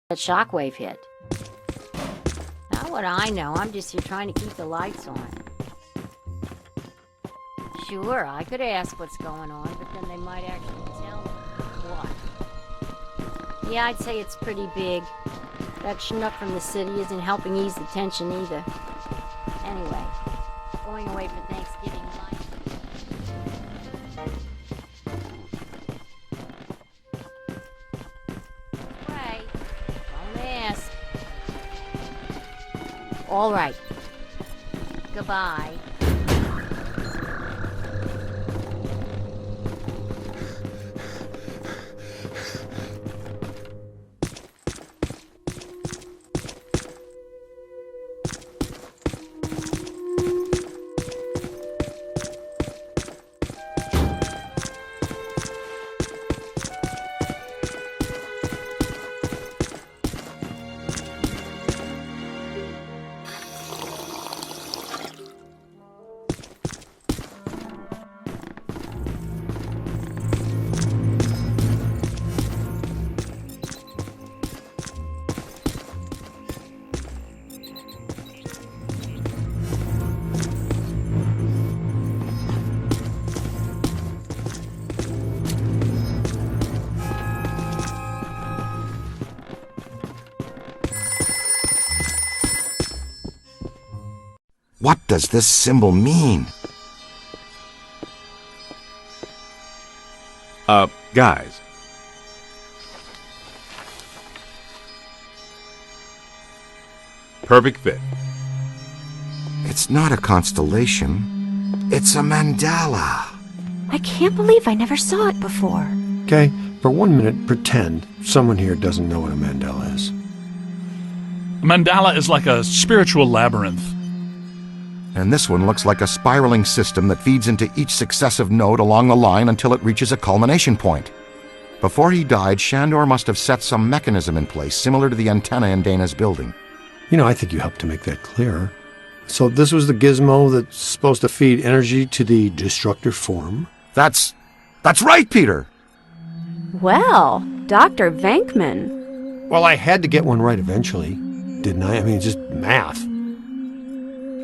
that shockwave hit. Not what I know. I'm just here trying to keep the lights on. Sure, I could ask what's going on, but then they might actually tell me. What? Yeah, I'd say it's pretty big. That schnook from the city isn't helping ease the tension either. Anyway, going away for Thanksgiving night. Right. Don't ask. All right. Goodbye. What does this symbol mean? Guys. Perfect fit. It's not a constellation. It's a mandala. I can't believe I never saw it before. Okay, for 1 minute, pretend someone here doesn't know what a mandala is. A mandala is like a spiritual labyrinth. And this one looks like a spiraling system that feeds into each successive node along the line until it reaches a culmination point. Before he died, Shandor must have set some mechanism in place similar to the antenna in Dana's building. You know, I think you helped to make that clearer. So this was the gizmo that's supposed to feed energy to the destructor form? That's right, Peter! Well, Dr. Venkman. Well, I had to get one right eventually, didn't I? I mean, it's just math.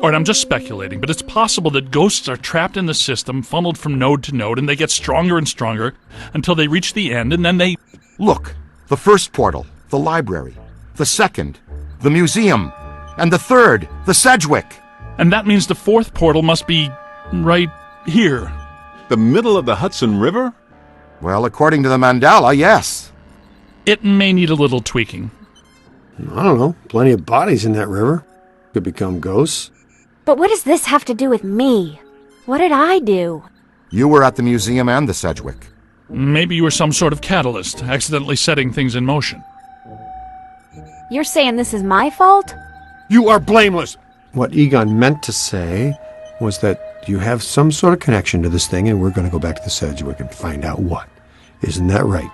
All right, I'm just speculating, but it's possible that ghosts are trapped in the system, funneled from node to node, and they get stronger and stronger until they reach the end, and then they... Look, the first portal, the library. The second, the museum. And the third, the Sedgwick. And that means the fourth portal must be right here. The middle of the Hudson River? Well, according to the mandala, yes. It may need a little tweaking. I don't know. Plenty of bodies in that river. Could become ghosts. But what does this have to do with me? What did I do? You were at the museum and the Sedgwick. Maybe you were some sort of catalyst, accidentally setting things in motion. You're saying this is my fault? You are blameless! What Egon meant to say was that you have some sort of connection to this thing, and we're going to go back to the Sedgwick and find out what. Isn't that right,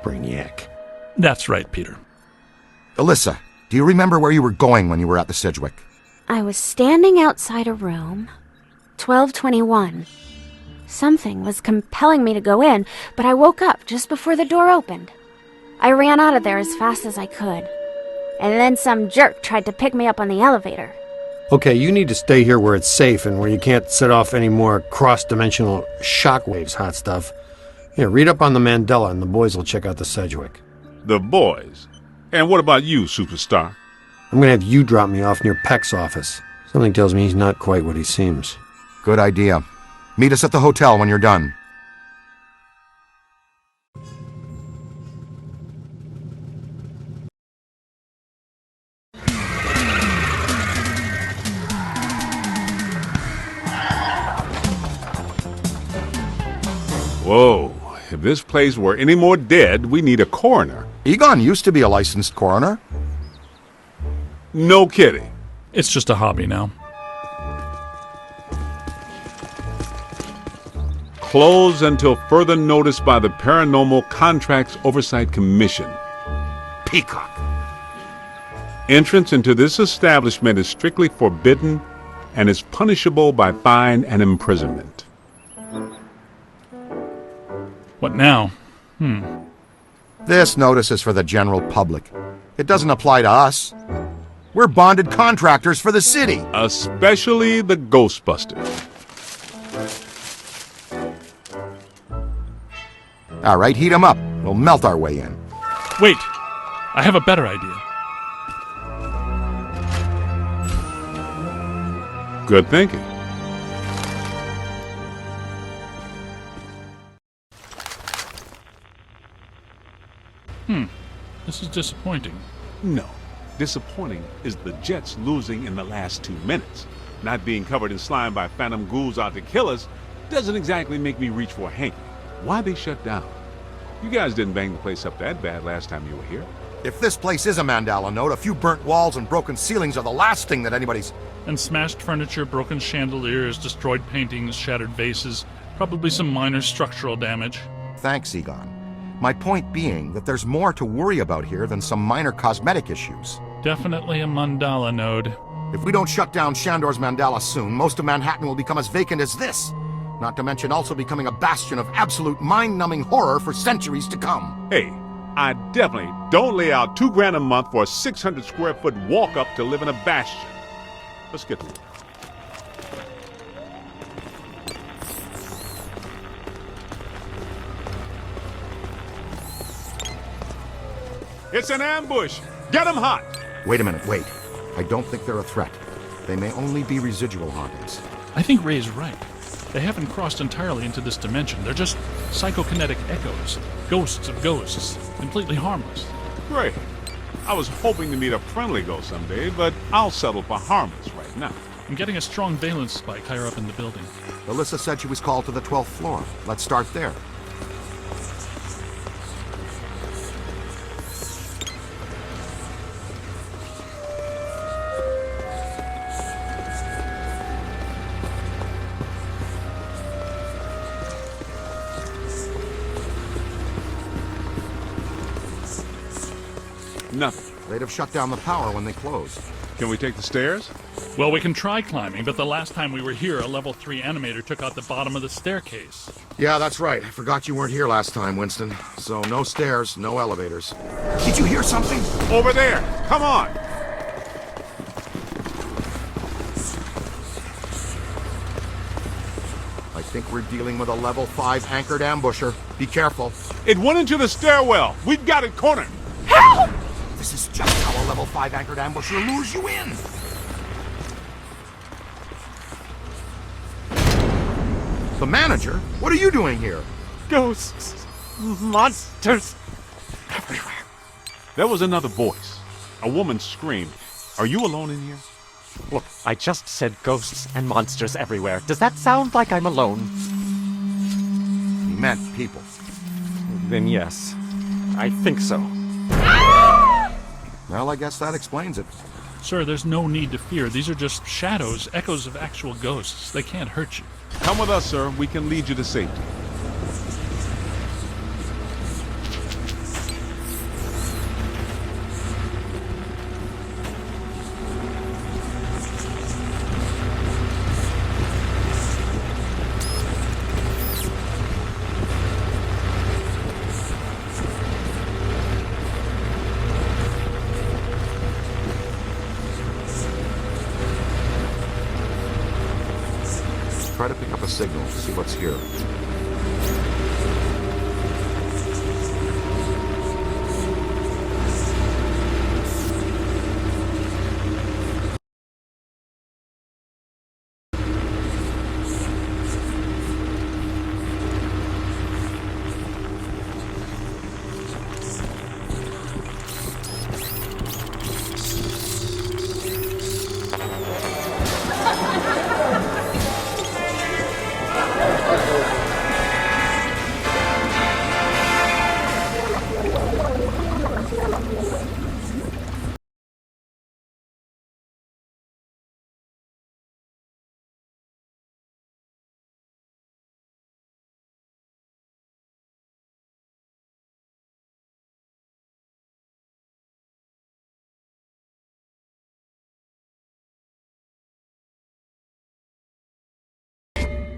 Brainiac? That's right, Peter. Alyssa, do you remember where you were going when you were at the Sedgwick? I was standing outside a room, 1221. Something was compelling me to go in, but I woke up just before the door opened. I ran out of there as fast as I could, and then some jerk tried to pick me up on the elevator. Okay, you need to stay here where it's safe and where you can't set off any more cross-dimensional shockwaves, hot stuff. Here, read up on the Mandela, and the boys will check out the Sedgwick. The boys? And what about you, superstar? I'm going to have you drop me off near Peck's office. Something tells me he's not quite what he seems. Good idea. Meet us at the hotel when you're done. Whoa, if this place were any more dead, we need a coroner. Egon used to be a licensed coroner. No kidding. It's just a hobby now. Closed until further notice by the Paranormal Contracts Oversight Commission. Peacock. Entrance into this establishment is strictly forbidden and is punishable by fine and imprisonment. What now? This notice is for the general public. It doesn't apply to us. We're bonded contractors for the city. Especially the Ghostbusters. All right, heat 'em up. We'll melt our way in. Wait, I have a better idea. Good thinking. This is disappointing. No. Disappointing is the Jets losing in the last 2 minutes. Not being covered in slime by phantom ghouls out to kill us doesn't exactly make me reach for a hanky. Why they shut down? You guys didn't bang the place up that bad last time you were here. If this place is a Mandala node, a few burnt walls and broken ceilings are the last thing that anybody's... And smashed furniture, broken chandeliers, destroyed paintings, shattered vases, probably some minor structural damage. Thanks, Egon. My point being that there's more to worry about here than some minor cosmetic issues. Definitely a mandala node. If we don't shut down Shandor's Mandala soon, most of Manhattan will become as vacant as this. Not to mention also becoming a bastion of absolute mind-numbing horror for centuries to come. Hey, I definitely don't lay out $2,000 a month for a 600 square foot walk-up to live in a bastion. Let's get to it. It's an ambush! Get them hot! Wait a minute, wait. I don't think they're a threat. They may only be residual hauntings. I think Ray's right. They haven't crossed entirely into this dimension. They're just psychokinetic echoes. Ghosts of ghosts. Completely harmless. Great. I was hoping to meet a friendly ghost someday, but I'll settle for harmless right now. I'm getting a strong valence spike higher up in the building. Alyssa said she was called to the 12th floor. Let's start there. Nothing. They'd have shut down the power when they closed. Can we take the stairs? Well, we can try climbing, but the last time we were here, a level 3 animator took out the bottom of the staircase. Yeah, that's right. I forgot you weren't here last time, Winston. So no stairs, no elevators. Did you hear something? Over there! Come on! I think we're dealing with a level 5 anchored ambusher. Be careful. It went into the stairwell! We've got it cornered! Help! This is just how a level 5 anchored ambusher lures you in. The manager? What are you doing here? Ghosts, monsters, everywhere. There was another voice. A woman screamed. Are you alone in here? Look, I just said ghosts and monsters everywhere. Does that sound like I'm alone? He meant people. Then yes, I think so. Well, I guess that explains it. Sir, there's no need to fear. These are just shadows, echoes of actual ghosts. They can't hurt you. Come with us, sir. We can lead you to safety. Try to pick up a signal, see what's here.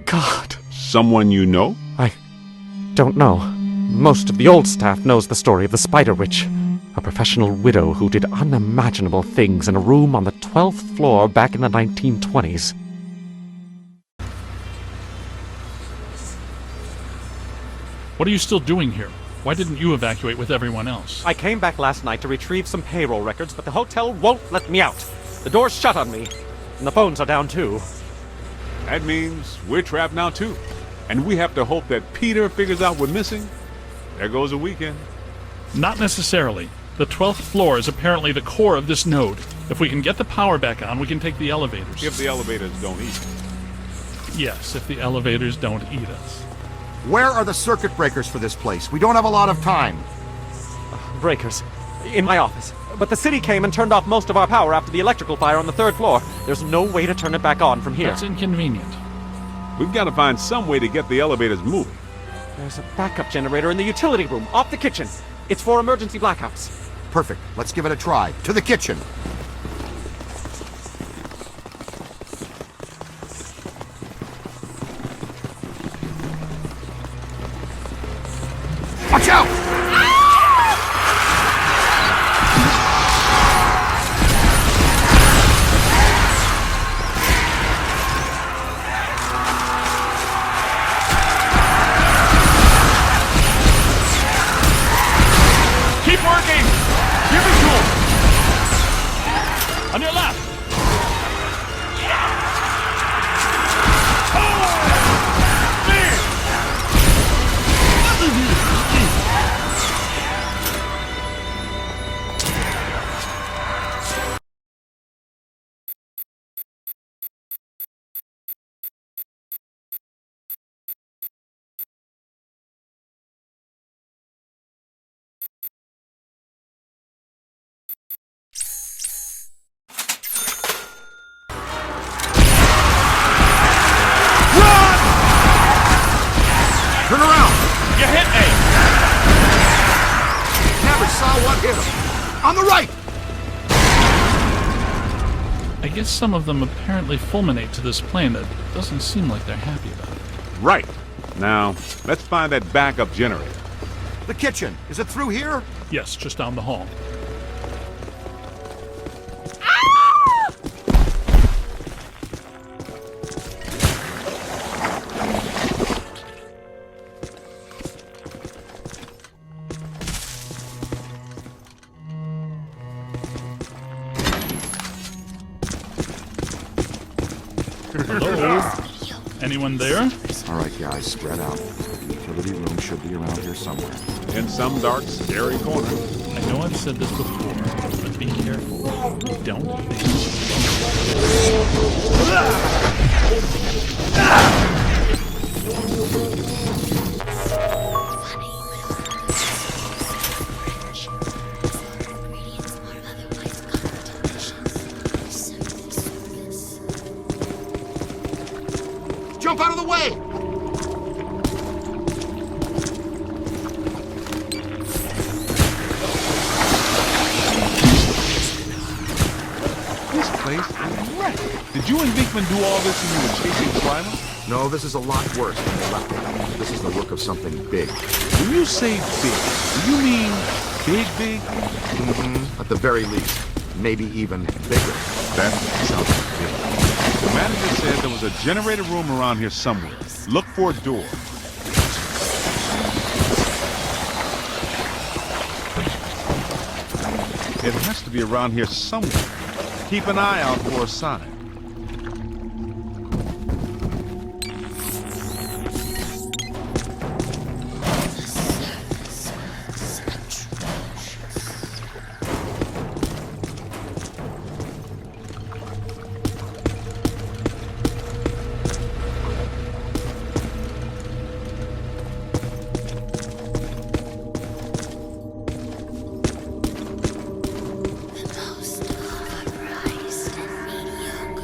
God, Someone you know? I don't know. Most of the old staff knows the story of the Spider Witch. A professional widow who did unimaginable things in a room on the 12th floor back in the 1920s. What are you still doing here? Why didn't you evacuate with everyone else? I came back last night to retrieve some payroll records, but the hotel won't let me out. The door's shut on me, and the phones are down too. That means we're trapped now too. And we have to hope that Peter figures out we're missing. There goes a weekend. Not necessarily. The 12th floor is apparently the core of this node. If we can get the power back on, we can take the elevators. If the elevators don't eat. Yes, if the elevators don't eat us. Where are the circuit breakers for this place? We don't have a lot of time. Breakers. In my office. But the city came and turned off most of our power after the electrical fire on the 3rd floor. There's no way to turn it back on from here. That's inconvenient. We've got to find some way to get the elevators moving. There's a backup generator in the utility room, off the kitchen. It's for emergency blackouts. Perfect. Let's give it a try. To the kitchen. Watch out! Keep working! Give it to him! On your left! Turn around! You hit me! Never saw what hit him. On the right! I guess some of them apparently fulminate to this plane. That doesn't seem like they're happy about it. Right. Now, let's find that backup generator. The kitchen. Is it through here? Yes, just down the hall. Hello? Anyone there? All right, guys, spread out. The utility room should be around here somewhere. In some dark, scary corner. I know I've said this before, but be careful. Don't think. Jump out of the way! This place is wrecked. Did you and Beekman do all this when you were chasing Slimer? No, this is a lot worse than they left it. This is the work of something big. When you say big, do you mean big, big? At the very least. Maybe even bigger. That sounds big. The manager said there was a generator room around here somewhere. Look for a door. It has to be around here somewhere. Keep an eye out for a sign. The most overpriced and mediocre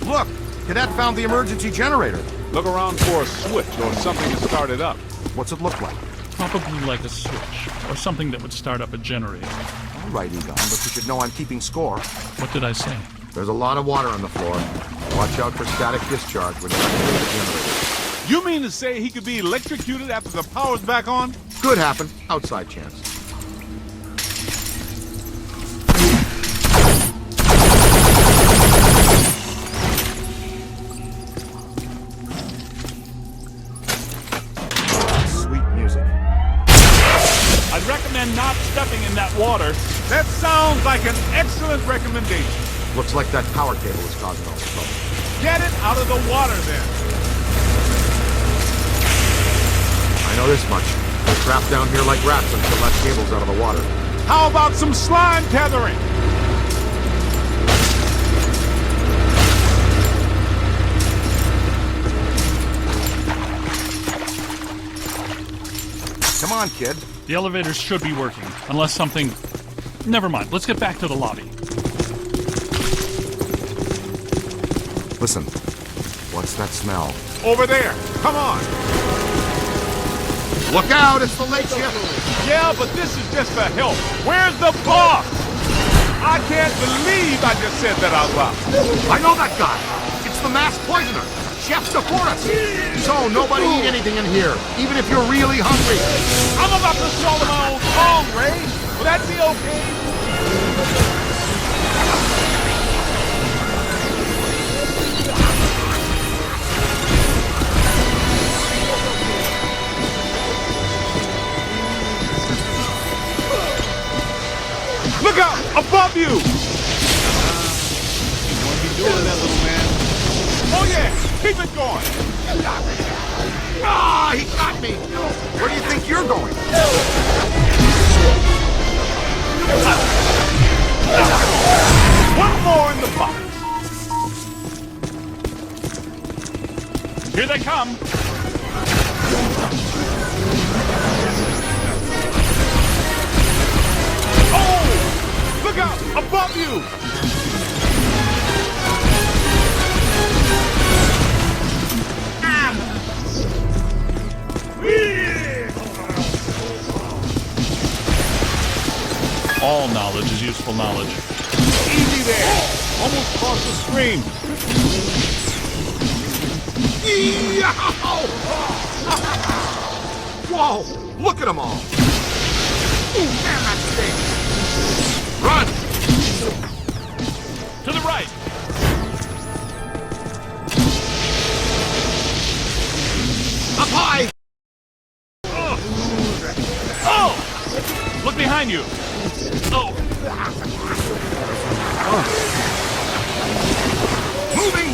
Look, Cadet found the emergency generator. Look around for a switch or something to start it up. What's it look like? Probably like a switch, or something that would start up a generator. All right, Egon, but you should know I'm keeping score. What did I say? There's a lot of water on the floor. Watch out for static discharge when you activate the generator. You mean to say he could be electrocuted after the power's back on? Could happen. Outside chance. Sweet music. I'd recommend not stepping in that water. That sounds like an excellent recommendation. Looks like that power cable is causing all the trouble. Get it out of the water then. I know this much. We're trapped down here like rats until that cable's out of the water. How about some slime tethering? Come on, kid. The elevators should be working, unless something... Never mind, let's get back to the lobby. Listen. What's that smell? Over there. Come on. Look out! It's the late shift! Yeah, but this is just for help. Where's the boss? I can't believe I just said that out loud. I know that guy! It's the mass poisoner! Chef Sepphoris! So, nobody eat anything in here, even if you're really hungry! I'm about to swallow my own tongue, Ray. Will that be okay? Look out! Above you! Won't be doing that, little man. Oh yeah! Keep it going! Ah, he got me! Where do you think you're going? One more in the box! Here they come! Oh! Look out! Above you! All knowledge is useful knowledge. Easy there! Almost crossed the stream. Whoa! Look at them all! Ooh, man, that stinks! Run! To the right! Up high! Oh! Look behind you! Oh! Moving!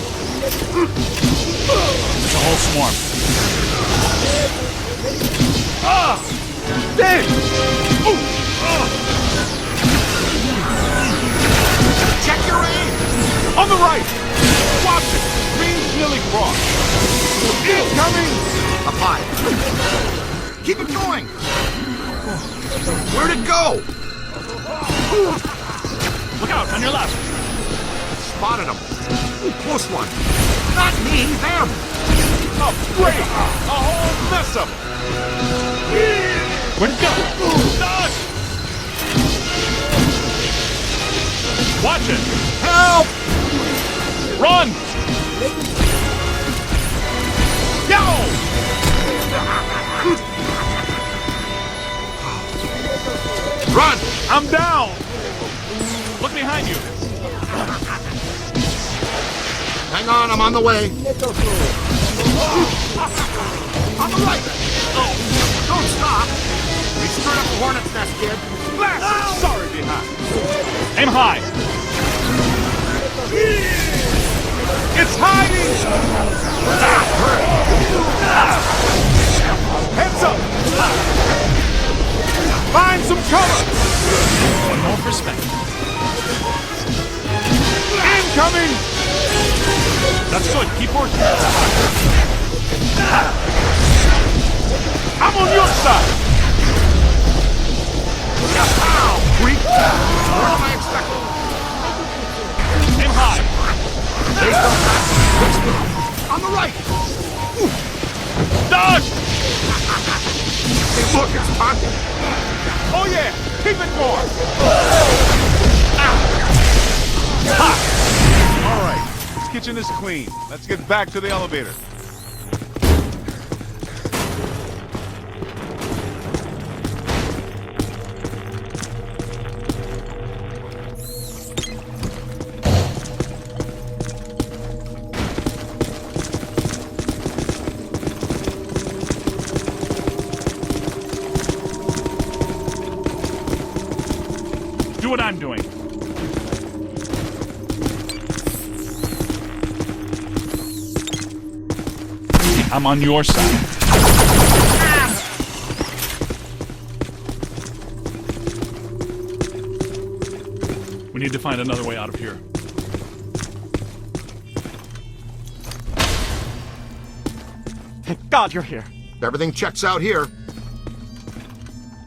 It's a whole swarm. Ah! Dang! Ooh! Check your aim! On the right! Watch it! Green's nearly crossed. Incoming! Up high! Keep it going! Where'd it go? Look out, on your left! Spotted him! Close one! Not me, them! A break! A whole mess of it! Where'd it go? Dodge! Watch it! Help! Run! Go! Run! I'm down! Look behind you! Hang on, I'm on the way. On the right! Oh! Don't stop! We stirred up the hornet's nest, kid. Blast! Sorry behind. Aim high! It's hiding! Heads up! Find some cover! One more perspective. Incoming! That's good, keep working. I'm on your side! Ow! Freak! What am I expecting? Aim high! Based on that On the right! Dodge! Hey, look, it's pocket! Oh yeah! Keep it going! All right, this kitchen is clean. Let's get back to the elevator. Do what I'm doing. I'm on your side. We need to find another way out of here. Thank God you're here. Everything checks out here.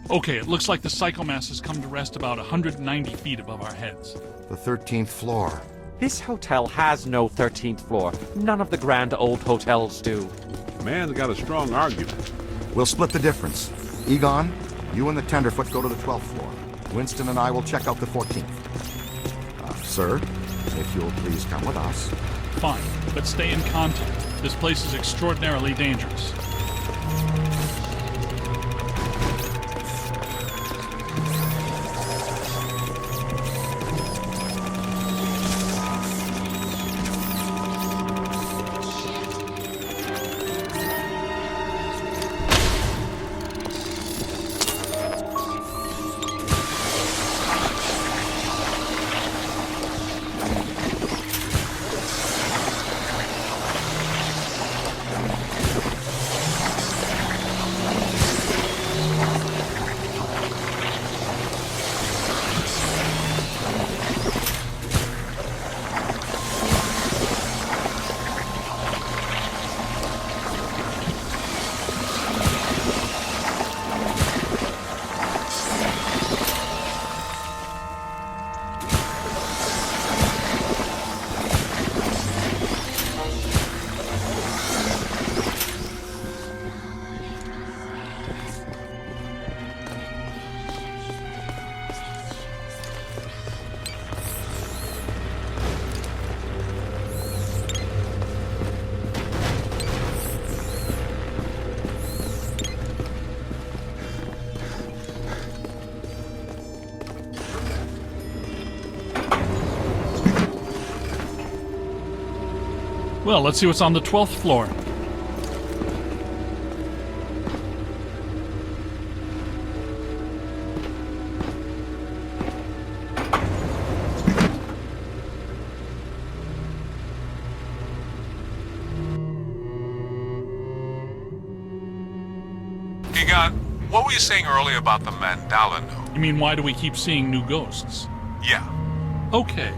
Okay, it looks like the psychomass has come to rest about 190 feet above our heads. The 13th floor. This hotel has no 13th floor. None of the grand old hotels do. Man's got a strong argument. We'll split the difference. Egon, you and the Tenderfoot go to the 12th floor. Winston and I will check out the 14th. Sir, if you'll please come with us. Fine, but stay in contact. This place is extraordinarily dangerous. Well, let's see what's on the 12th floor. Egon, what were you saying earlier about the mandala node? You mean, why do we keep seeing new ghosts? Yeah. Okay.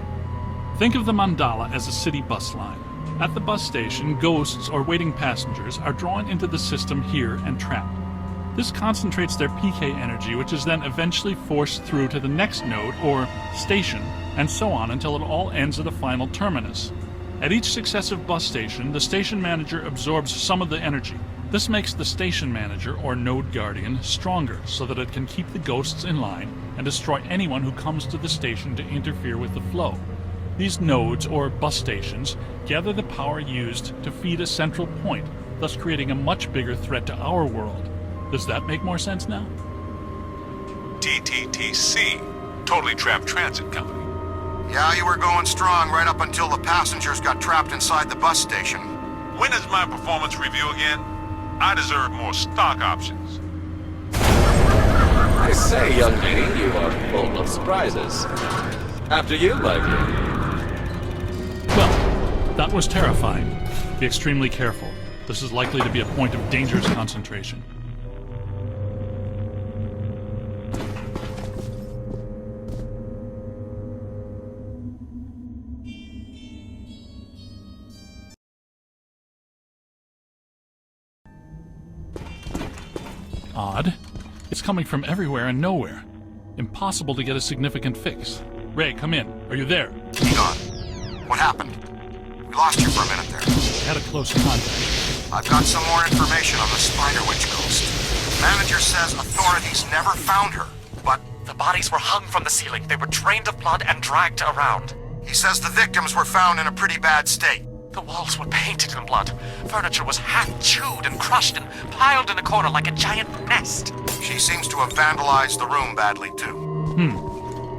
Think of the mandala as a city bus line. At the bus station, ghosts or waiting passengers are drawn into the system here and trapped. This concentrates their PK energy, which is then eventually forced through to the next node or station, and so on until it all ends at a final terminus. At each successive bus station, the station manager absorbs some of the energy. This makes the station manager or node guardian stronger so that it can keep the ghosts in line and destroy anyone who comes to the station to interfere with the flow. These nodes, or bus stations, gather the power used to feed a central point, thus creating a much bigger threat to our world. Does that make more sense now? TTTC, Totally Trapped Transit Company. Yeah, you were going strong right up until the passengers got trapped inside the bus station. When is my performance review again? I deserve more stock options. I say, young lady, you are full of surprises. After you, my dear. Well, that was terrifying. Be extremely careful. This is likely to be a point of dangerous concentration. Odd. It's coming from everywhere and nowhere. Impossible to get a significant fix. Ray, come in. Are you there? Egon, what happened? We Lost you for a minute there. Had a close contact. I've got some more information on the Spider Witch ghost. Manager says authorities never found her, but The bodies were hung from the ceiling. They were drained of blood and dragged around. he says the victims were found in a pretty bad state. The walls were painted in blood. Furniture was half chewed and crushed and piled in a corner like a giant nest. She seems to have vandalized the room badly, too.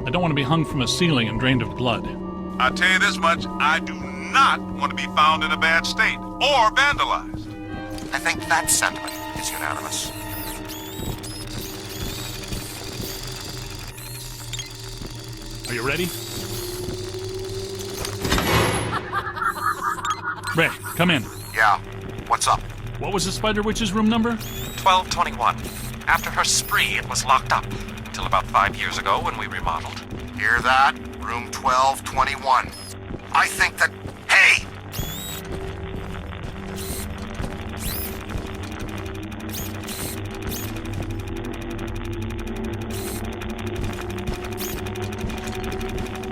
I don't want to be hung from a ceiling and drained of blood. I tell you this much, I do not want to be found in a bad state or vandalized. I think that sentiment is unanimous. Are you ready? Ray, come in. Yeah, what's up? What was the Spider Witch's room number? 1221. After her spree, it was locked up. Until about 5 years ago when we remodeled. Hear that? Room 1221. I think that... Hey!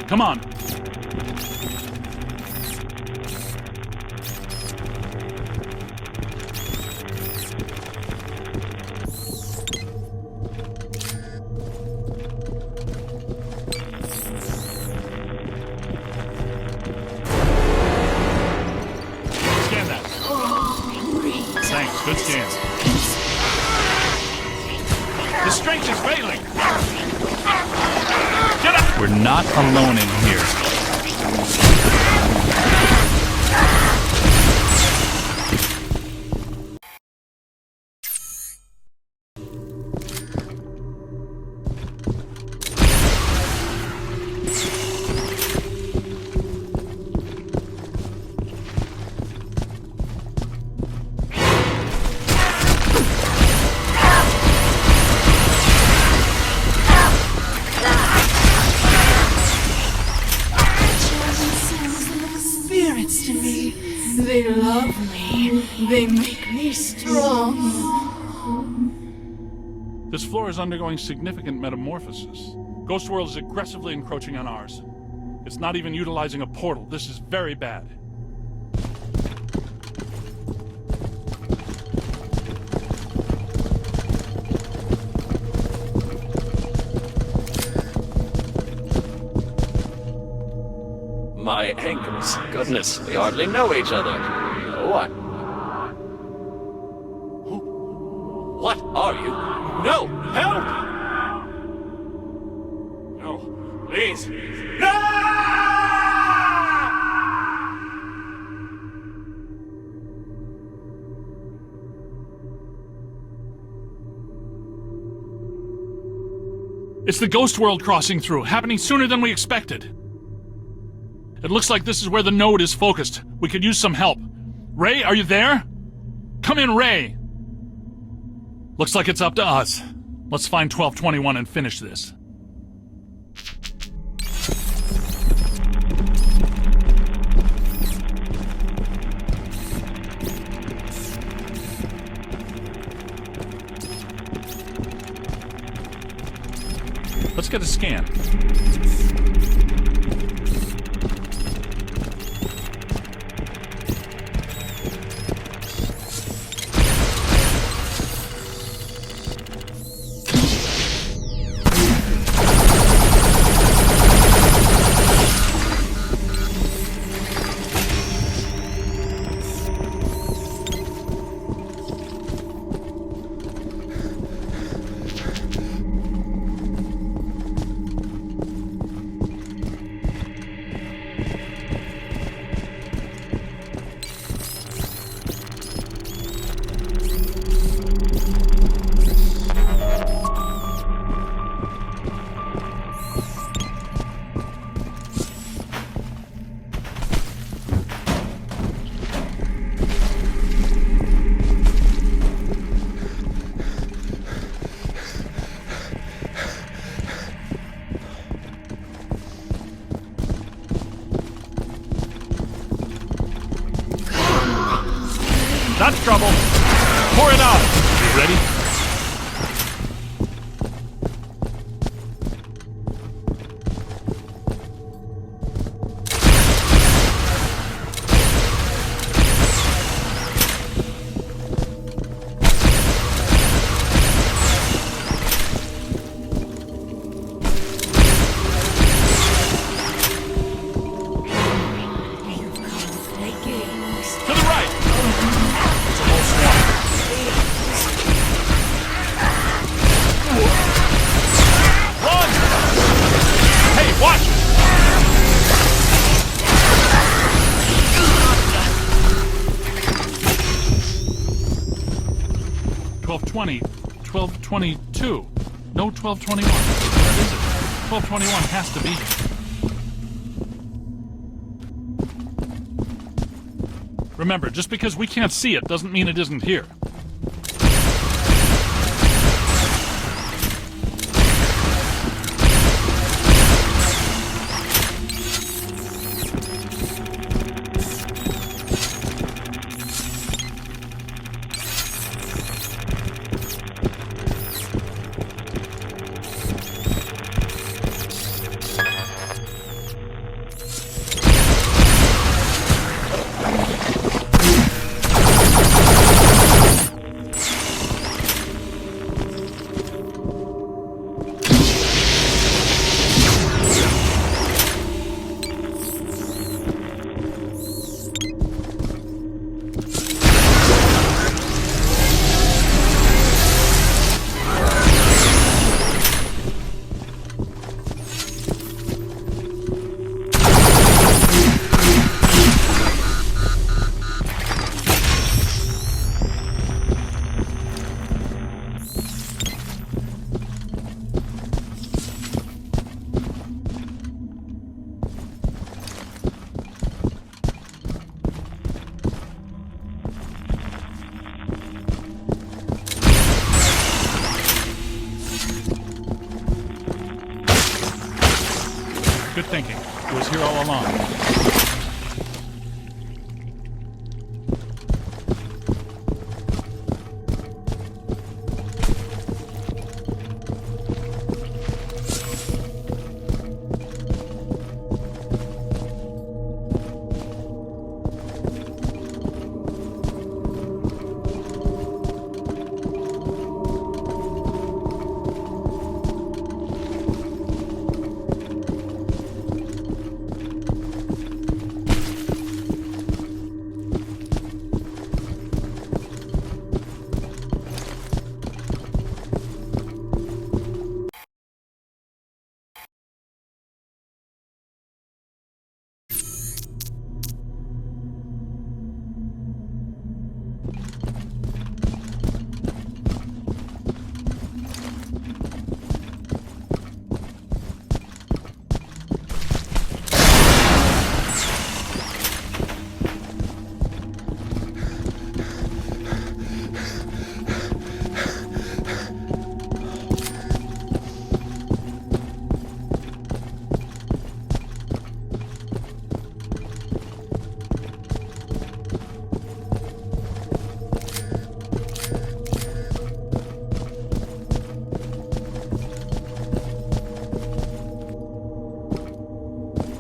Come on. Scan that. Thanks, good scan. The strength is failing. Get up! We're not alone in here. Spirits to me. They love me. They make me strong. This floor is undergoing significant metamorphosis. Ghost World is aggressively encroaching on ours. It's not even utilizing a portal. This is very bad. My ankles. Goodness, we hardly know each other. What? What are you? No! Help! No, please. It's the Ghost World crossing through, happening sooner than we expected. It looks like this is where the node is focused. We could use some help. Ray, are you there? Come in, Ray! Looks like it's up to us. Let's find 1221 and finish this. Let's get a scan. That's trouble. Pour it out. You ready? 12:20, 12:22. No 12:21. Where is it? 12:21 has to be here. Remember, just because we can't see it doesn't mean it isn't here. Good thinking. It was here all along.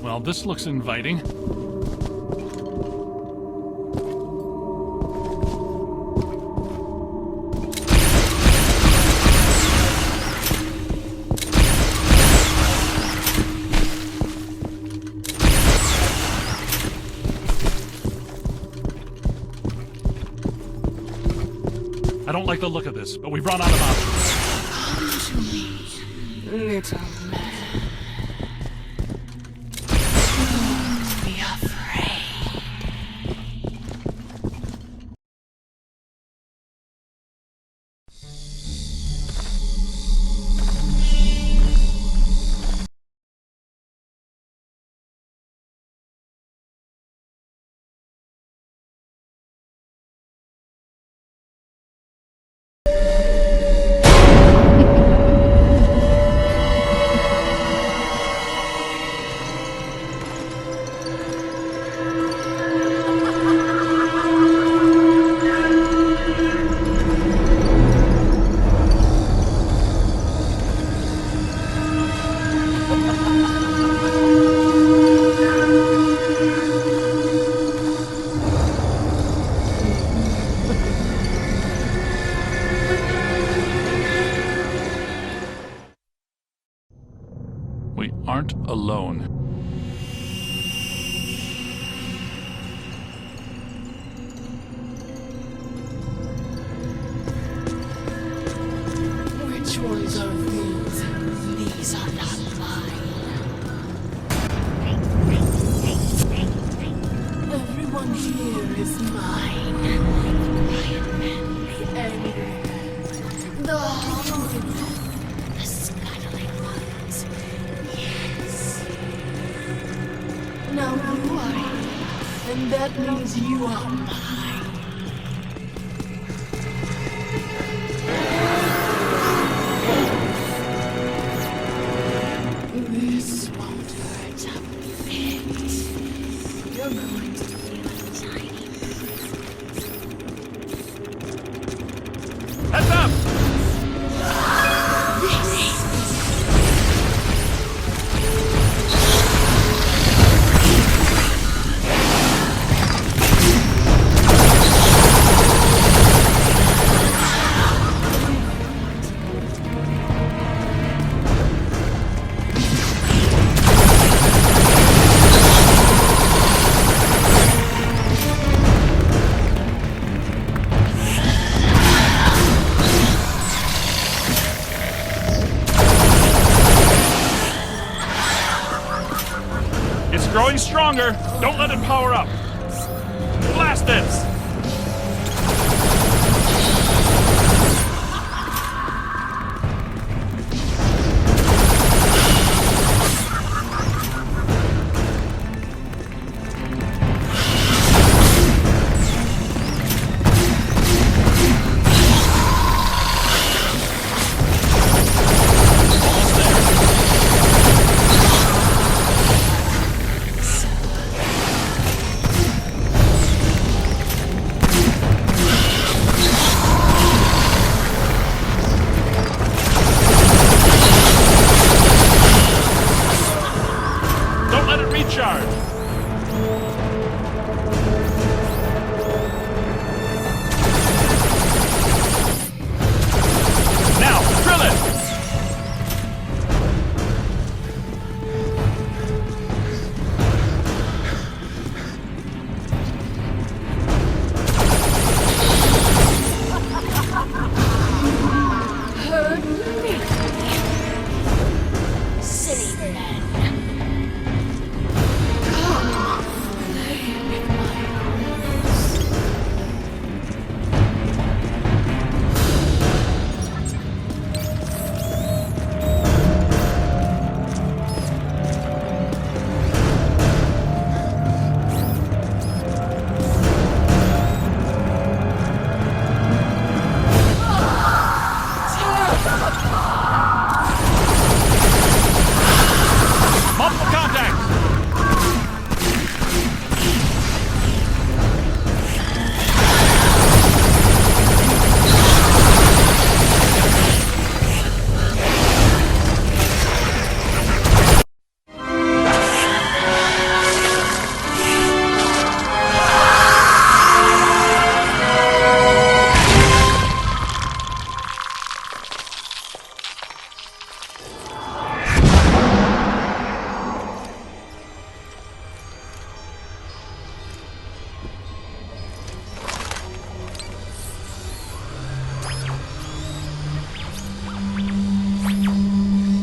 Well, this looks inviting. I don't like the look of this, but we've run out of options. Come to me, little man. Don't be afraid. We aren't alone. Which ones are these? These are not mine. Everyone here is mine. The Quiet Man, the Angry Man, then that means you are mine. This won't hurt a bit. You're going to feel tiny. Heads up! It's growing stronger. Don't let it power up. Blast this!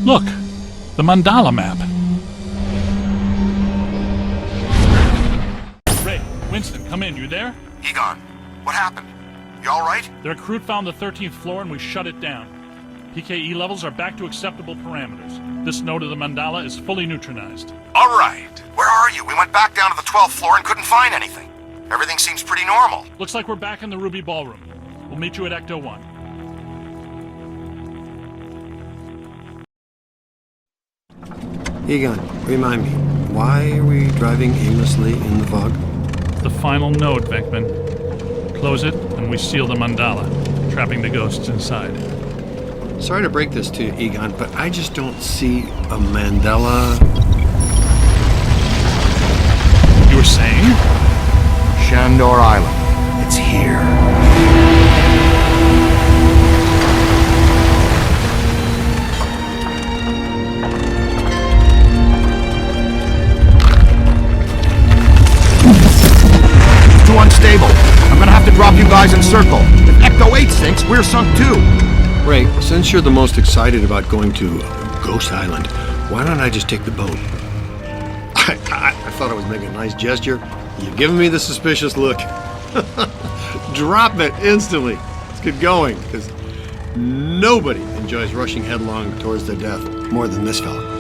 Look, the mandala map. Ray, Winston, come in. You there? Egon, what happened? You all right? Their crew found the 13th floor and we shut it down. PKE levels are back to acceptable parameters. This node of the mandala is fully neutronized. All right. Where are you? We went back down to the 12th floor and couldn't find anything. Everything seems pretty normal. Looks like we're back in the Ruby Ballroom. We'll meet you at Ecto 1. Egon, remind me, why are we driving aimlessly in the fog? The final node, Venkman. Close it, and we seal the mandala, trapping the ghosts inside. Sorry to break this to you, Egon, but I just don't see a mandala. You were saying? Shandor Island. It's here. Too unstable. I'm gonna have to drop you guys in circle. If Ecto 8 sinks, we're sunk too. Ray, since you're the most excited about going to Ghost Island, why don't I just take the boat? I thought I was making a nice gesture. You're giving me the suspicious look. Drop it instantly. Let's get going, because nobody enjoys rushing headlong towards their death more than this fella.